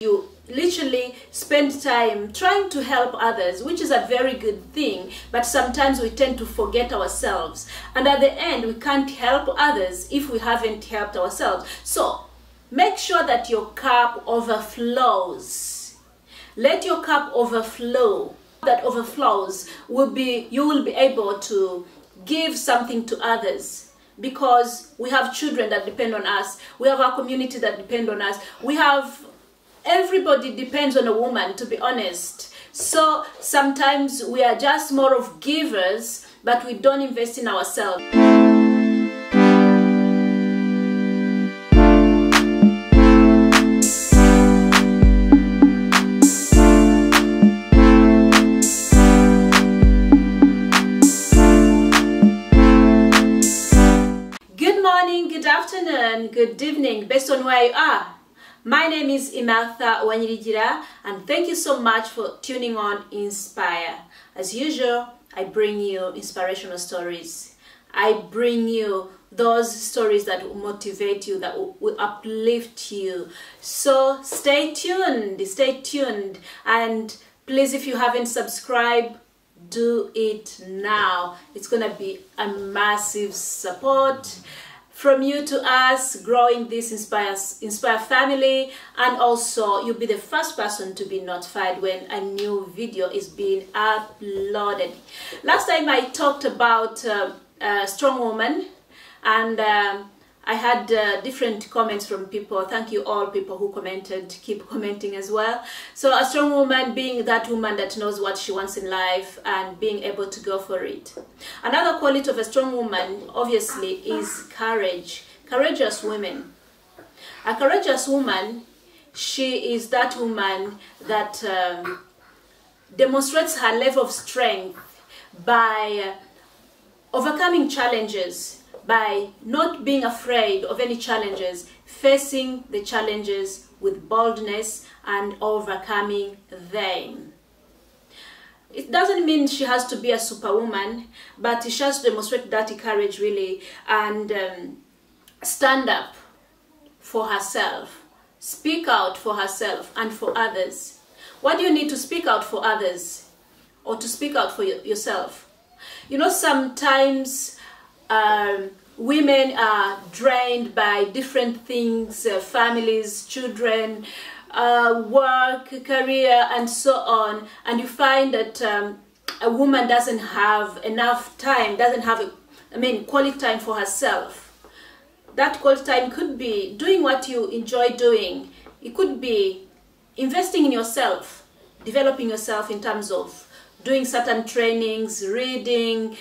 You literally spend time trying to help others, which is a very good thing, but sometimes we tend to forget ourselves, and at the end we can't help others if we haven't helped ourselves. So make sure that your cup overflows. Let your cup overflow. That overflows you will be able to give something to others, because we have children that depend on us, we have our community that depend on us, everybody depends on a woman, to be honest. So sometimes we are just more of givers, but we don't invest in ourselves. Good morning, good afternoon, good evening, based on where you are. My name is Emertha, and thank you so much for tuning on Inspire. As usual, I bring you inspirational stories. I bring you those stories that will motivate you, that will uplift you. So stay tuned, and please, if you haven't subscribed, do it now. It's gonna be a massive support from you to us, growing this Inspire family, and also you'll be the first person to be notified when a new video is being uploaded. Last time I talked about a strong woman, and I had different comments from people. Thank you all people who commented, keep commenting as well. So a strong woman being that woman that knows what she wants in life and being able to go for it. Another quality of a strong woman, obviously, is courage. Courageous women. A courageous woman, she is that woman that demonstrates her level of strength by overcoming challenges, by not being afraid of any challenges, facing the challenges with boldness and overcoming them. It doesn't mean she has to be a superwoman, but she has to demonstrate that courage really, and stand up for herself, speak out for herself and for others. What do you need to speak out for others, or to speak out for yourself? You know, sometimes women are drained by different things, families, children, work, career, and so on, and you find that a woman doesn't have enough time, doesn't have quality time for herself. That quality time could be doing what you enjoy doing. It could be investing in yourself, developing yourself in terms of doing certain trainings, reading,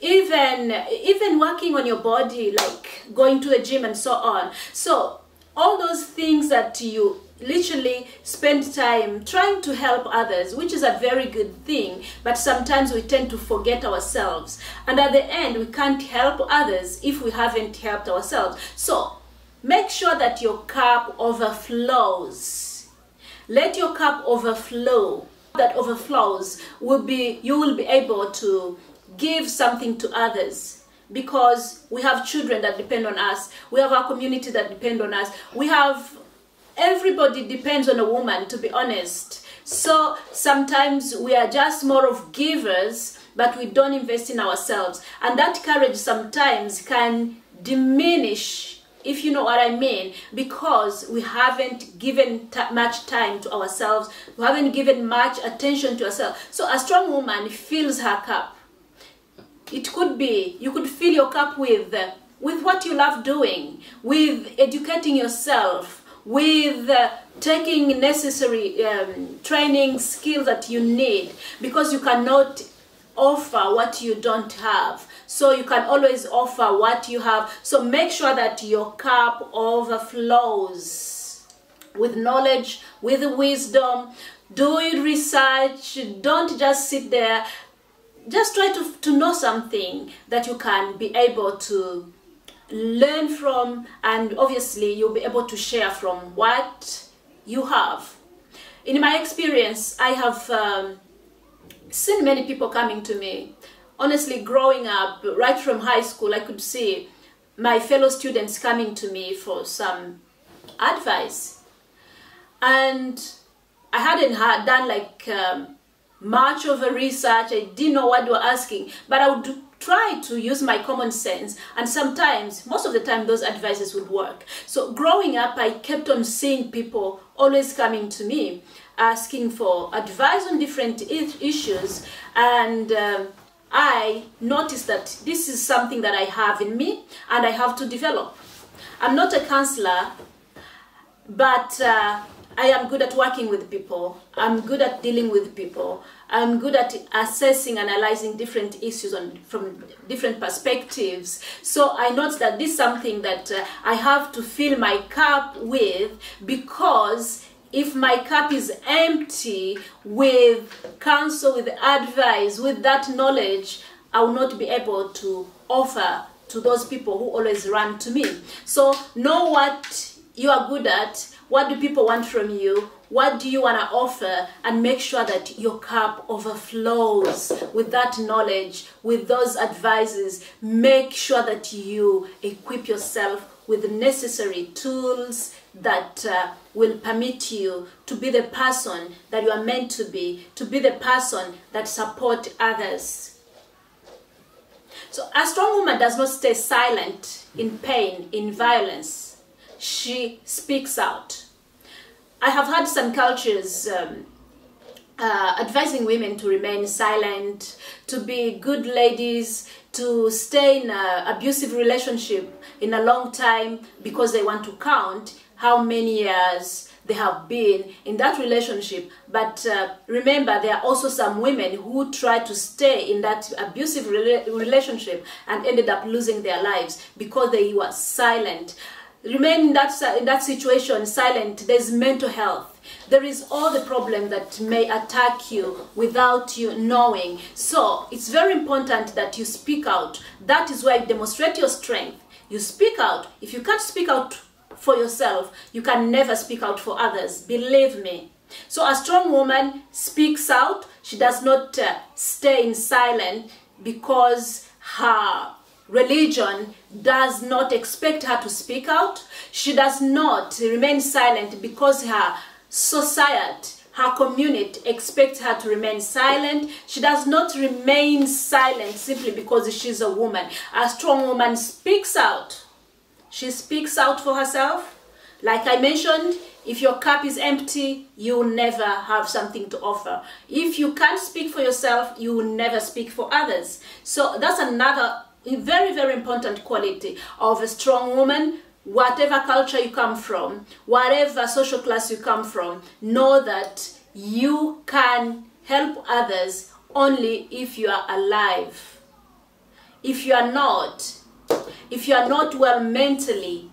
even working on your body, like going to a gym and so on. So all those things that you literally spend time trying to help others, which is a very good thing, but sometimes we tend to forget ourselves, and at the end we can't help others if we haven't helped ourselves. So make sure that your cup overflows. Let your cup overflow. That overflows you will be able to give something to others, because we have children that depend on us, we have our community that depend on us, everybody depends on a woman, to be honest. So sometimes we are just more of givers, but we don't invest in ourselves, and that courage sometimes can diminish, if you know what I mean, because we haven't given much time to ourselves, we haven't given much attention to ourselves. So a strong woman fills her cup. It could be, you could fill your cup with what you love doing, with educating yourself, with taking necessary training skills that you need, because you cannot offer what you don't have. So you can always offer what you have. So make sure that your cup overflows with knowledge, with wisdom. Do research. Don't just sit there. Just try to know something that you can be able to learn from, and obviously you'll be able to share from what you have. In my experience, I have seen many people coming to me. Honestly, growing up, right from high school, I could see my fellow students coming to me for some advice. and I hadn't done like much of a research. I didn't know what they were asking, but I would try to use my common sense, and sometimes, most of the time, those advices would work. So growing up, I kept on seeing people always coming to me asking for advice on different issues, and I noticed that this is something that I have in me and I have to develop. I'm not a counselor, but I am good at working with people. I'm good at dealing with people. I'm good at assessing, analyzing different issues from different perspectives. So I noticed that this is something that I have to fill my cup with, because if my cup is empty with counsel, with advice, with that knowledge, I will not be able to offer to those people who always run to me. So know what you are good at. What do people want from you? What do you want to offer? And make sure that your cup overflows with that knowledge, with those advices. Make sure that you equip yourself with the necessary tools that will permit you to be the person that you are meant to be the person that support others. So a strong woman does not stay silent in pain, in violence. She speaks out. I have had some cultures advising women to remain silent, to be good ladies, to stay in an abusive relationship in a long time because they want to count how many years they have been in that relationship. But remember, there are also some women who try to stay in that abusive relationship and ended up losing their lives because they were silent. Remain in that situation silent. There's mental health. There is all the problem that may attack you without you knowing. So it's very important that you speak out. That is where you demonstrate your strength. You speak out. If you can't speak out for yourself, you can never speak out for others. Believe me. So a strong woman speaks out. She does not stay in silence because her religion does not expect her to speak out. She does not remain silent because her society, her community expects her to remain silent. She does not remain silent simply because she's a woman. A strong woman speaks out. She speaks out for herself. Like I mentioned, if your cup is empty, you will never have something to offer. If you can't speak for yourself, you will never speak for others. So that's another very, very important quality of a strong woman. Whatever culture you come from, whatever social class you come from, know that you can help others only if you are alive. If you are not well mentally,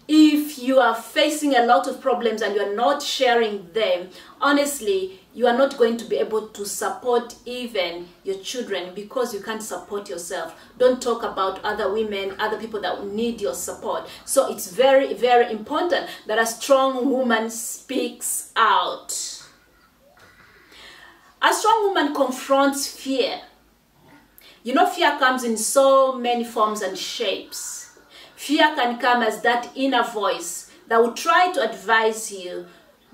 if you are facing a lot of problems and you are not sharing them, honestly, you are not going to be able to support even your children because you can't support yourself. Don't talk about other women, other people that need your support. So it's very, very important that a strong woman speaks out. A strong woman confronts fear. You know, fear comes in so many forms and shapes. Fear can come as that inner voice that will try to advise you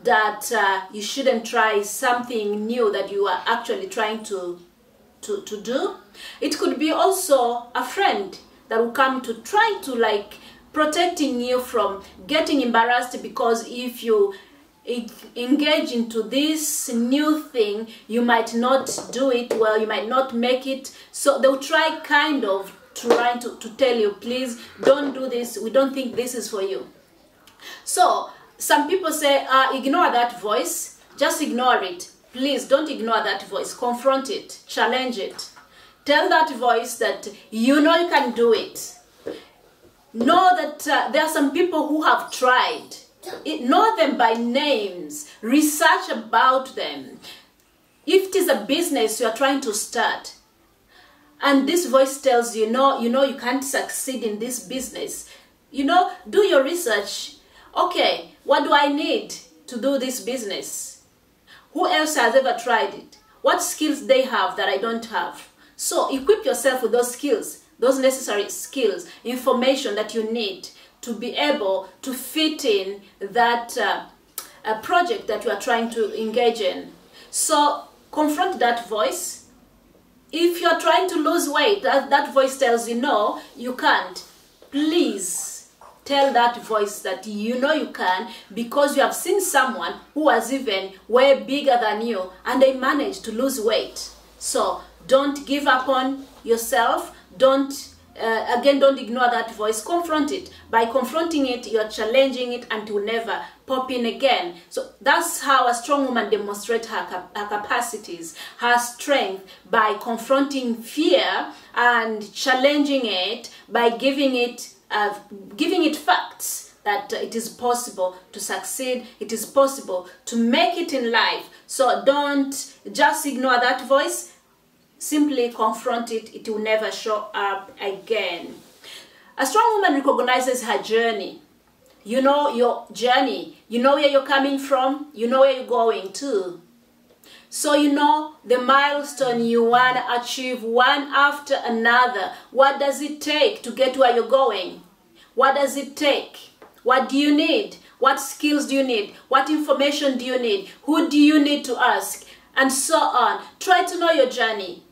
that you shouldn't try something new that you are actually trying to do. It could be also a friend that will come to try to like protecting you from getting embarrassed, because if you engage into this new thing, you might not do it well, you might not make it. So they'll try kind of trying to tell you, please don't do this, we don't think this is for you. So some people say, ignore that voice, just ignore it. Please don't ignore that voice, confront it, challenge it. Tell that voice that you know you can do it. Know that there are some people who have tried. Know them by names, research about them. If it is a business you are trying to start, and this voice tells you, no, you can't succeed in this business, do your research. Okay, what do I need to do this business? Who else has ever tried it? What skills they have that I don't have? So equip yourself with those skills, those necessary skills, information that you need to be able to fit in that project that you are trying to engage in. So confront that voice. If you're trying to lose weight, that voice tells you no, you can't. Please tell that voice that you know you can, because you have seen someone who was even way bigger than you and they managed to lose weight. So don't give up on yourself. Don't ignore that voice. Confront it. By confronting it, you're challenging it and it will never pop in again. So that's how a strong woman demonstrates her capacities, her strength, by confronting fear and challenging it, by giving it facts that it is possible to succeed, it is possible to make it in life. So don't just ignore that voice. Simply confront it. It will never show up again. A strong woman recognizes her journey. You know your journey. You know where you're coming from. You know where you're going to. So you know the milestone you want to achieve one after another. What does it take to get where you're going? What does it take? What do you need? What skills do you need? What information do you need? Who do you need to ask? And so on. Try to know your journey.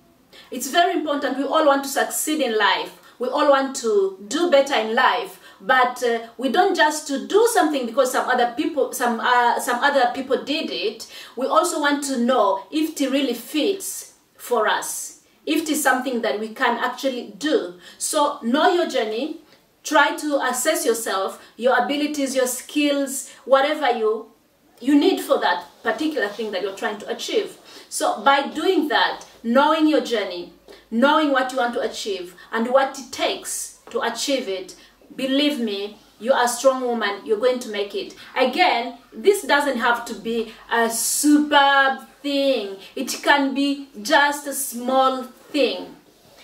It's very important. We all want to succeed in life. We all want to do better in life. But we don't just to do something because some other people did it. We also want to know if it really fits for us, if it is something that we can actually do. So know your journey. Try to assess yourself, your abilities, your skills, whatever you need for that particular thing that you're trying to achieve. So by doing that, knowing your journey, knowing what you want to achieve and what it takes to achieve it, believe me, you are a strong woman. You're going to make it. Again, this doesn't have to be a superb thing. It can be just a small thing.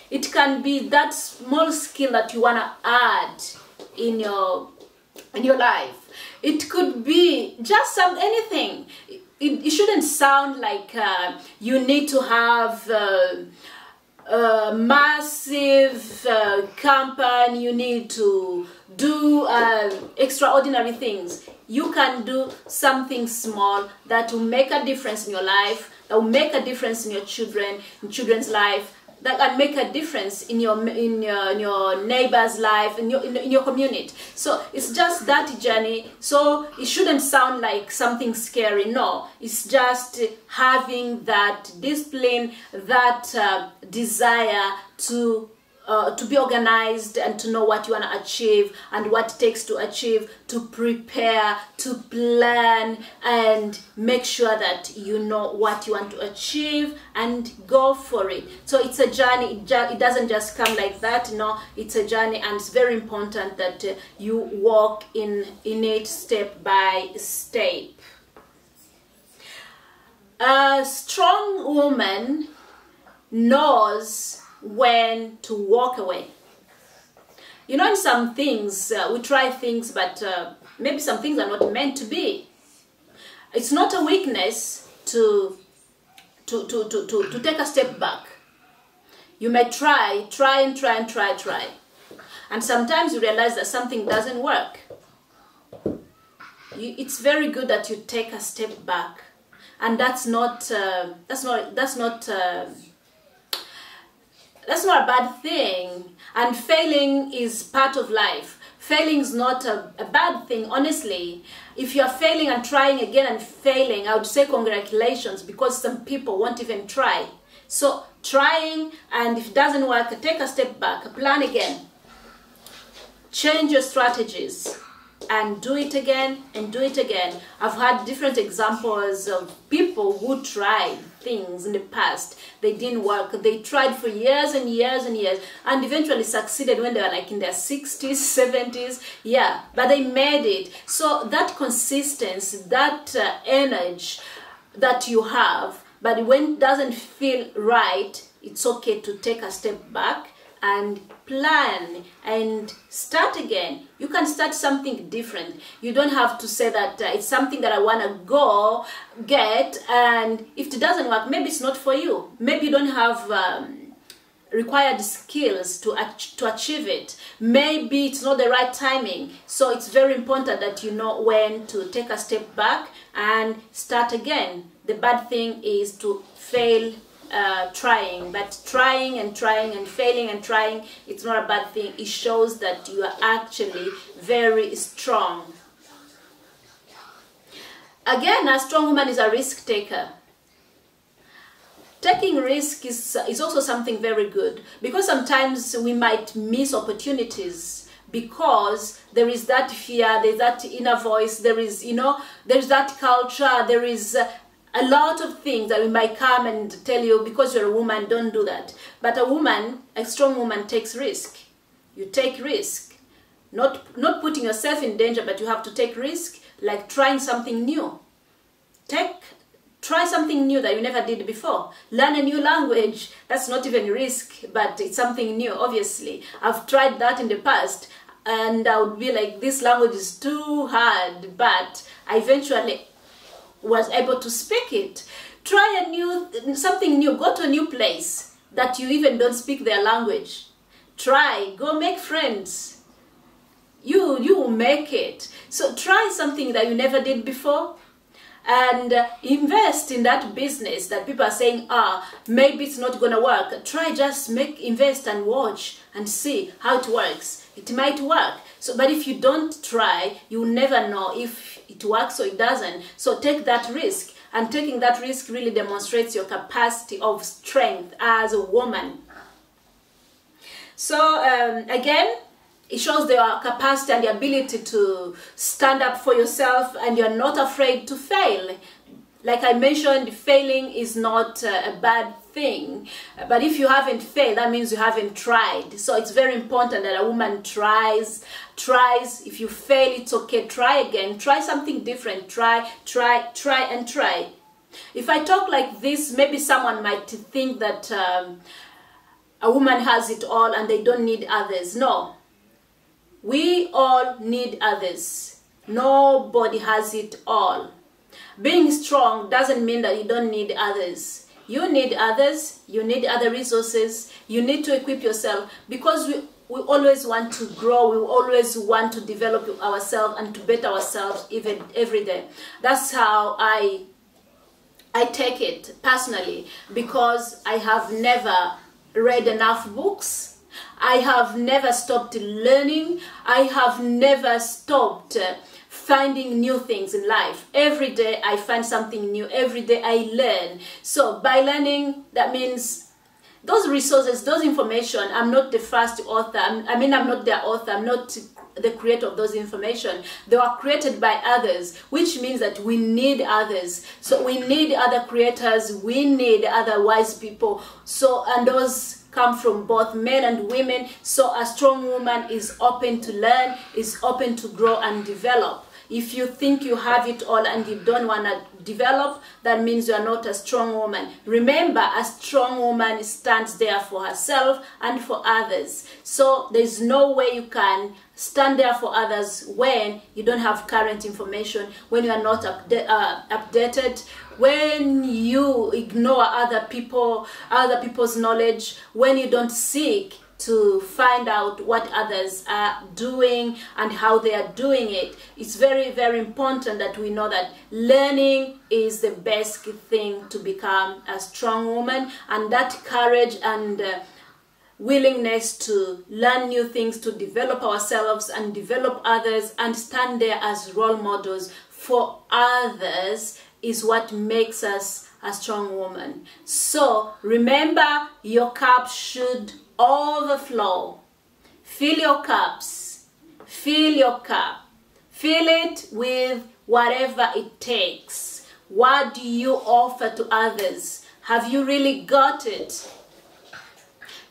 It can be that small skill that you want to add in your life. It could be just anything. It shouldn't sound like you need to have a massive company. You need to do extraordinary things. You can do something small that will make a difference in your life, that will make a difference in your children's life, that can make a difference in your neighbor's life, in your community. So it's just that journey. So it shouldn't sound like something scary. No, it's just having that discipline, that desire to be organized and to know what you want to achieve and what it takes to achieve, to prepare, to plan, and make sure that you know what you want to achieve and go for it. So it's a journey. It doesn't just come like that. No, it's a journey, and it's very important that you walk in it step by step. A strong woman knows when to walk away. You know, in some things, we try things, but maybe some things are not meant to be. It's not a weakness to take a step back. You may try. And sometimes you realize that something doesn't work. It's very good that you take a step back. And that's not a bad thing, and failing is part of life. Failing is not a bad thing, honestly. If you are failing and trying again and failing, I would say congratulations, because some people won't even try. So trying, and if it doesn't work, take a step back, plan again, change your strategies, and do it again and do it again. I've had different examples of people who tried things in the past. They didn't work. They tried for years and years and years, and eventually succeeded when they were like in their 60s, 70s. Yeah, but they made it. So that consistency, that energy that you have, but when it doesn't feel right, it's okay to take a step back and plan and start again. You can start something different. You don't have to say that it's something that I want to go get, and if it doesn't work, maybe it's not for you. Maybe you don't have required skills to achieve it. Maybe it's not the right timing. So it's very important that you know when to take a step back and start again. The bad thing is to fail trying, but trying and trying and failing and trying, it's not a bad thing. It shows that you are actually very strong. Again, a strong woman is a risk taker. Taking risk is also something very good, because sometimes we might miss opportunities because there is that fear, there's that inner voice, there is, there's that culture, there is a lot of things that we might come and tell you, because you're a woman, don't do that. But a woman, a strong woman, takes risk. You take risk. Not putting yourself in danger, but you have to take risk, like trying something new. Try something new that you never did before. Learn a new language. That's not even risk, but it's something new, obviously. I've tried that in the past, and I would be like, this language is too hard, but I eventually was able to speak it. Try something new. Go to a new place that you even don't speak their language. Try, go make friends. You will make it. So try something that you never did before, and invest in that business that people are saying, maybe it's not gonna work. Try, just invest and watch and see how it works. It might work. So, but if you don't try, you'll never know if it works or it doesn't. So take that risk, and taking that risk really demonstrates your capacity of strength as a woman. So again, it shows your capacity and the ability to stand up for yourself, and you're not afraid to fail. Like I mentioned, failing is not a bad thing, but if you haven't failed, that means you haven't tried. So it's very important that a woman tries. If you fail, it's okay. Try again. Try something different. Try. If I talk like this, maybe someone might think that a woman has it all and they don't need others. No. We all need others. Nobody has it all. Being strong doesn't mean that you don't need others. You need others. You need other resources. You need to equip yourself, because we always want to grow. We always want to develop ourselves and to better ourselves even every day. That's how I take it personally, because I have never read enough books. I have never stopped learning. I have never stopped finding new things in life. Every day I find something new. Every day I learn. So by learning, that means those resources, those information, I'm not the first author. I'm not the author. I'm not the creator of those information. They were created by others, which means that we need others. So we need other creators. We need other wise people. So, and those come from both men and women. So a strong woman is open to learn, is open to grow and develop. If you think you have it all and you don't want to develop, that means you are not a strong woman. Remember, a strong woman stands there for herself and for others. So there's no way you can stand there for others when you don't have current information, when you are not updated, when you ignore other people's knowledge, when you don't seek to find out what others are doing and how they are doing it. It's very, very important that we know that learning is the best thing to become a strong woman, and that courage and willingness to learn new things, to develop ourselves and develop others and stand there as role models for others is what makes us a strong woman. So remember, your cup should overflow. Fill your cups. Fill your cup. Fill it with whatever it takes. What do you offer to others? Have you really got it?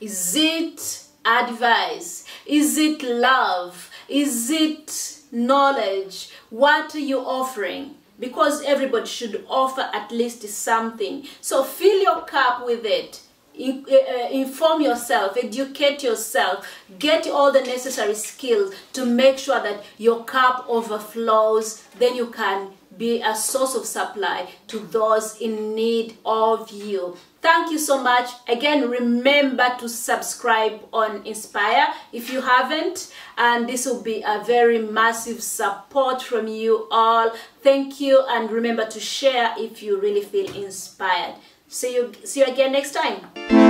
Is it advice? Is it love? Is it knowledge? What are you offering? Because everybody should offer at least something. So fill your cup with it. Inform yourself, educate yourself, get all the necessary skills to make sure that your cup overflows. Then you can be a source of supply to those in need of you. Thank you so much. Again, remember to subscribe on Inspire if you haven't, and this will be a very massive support from you all. Thank you, and remember to share if you really feel inspired. See you again next time.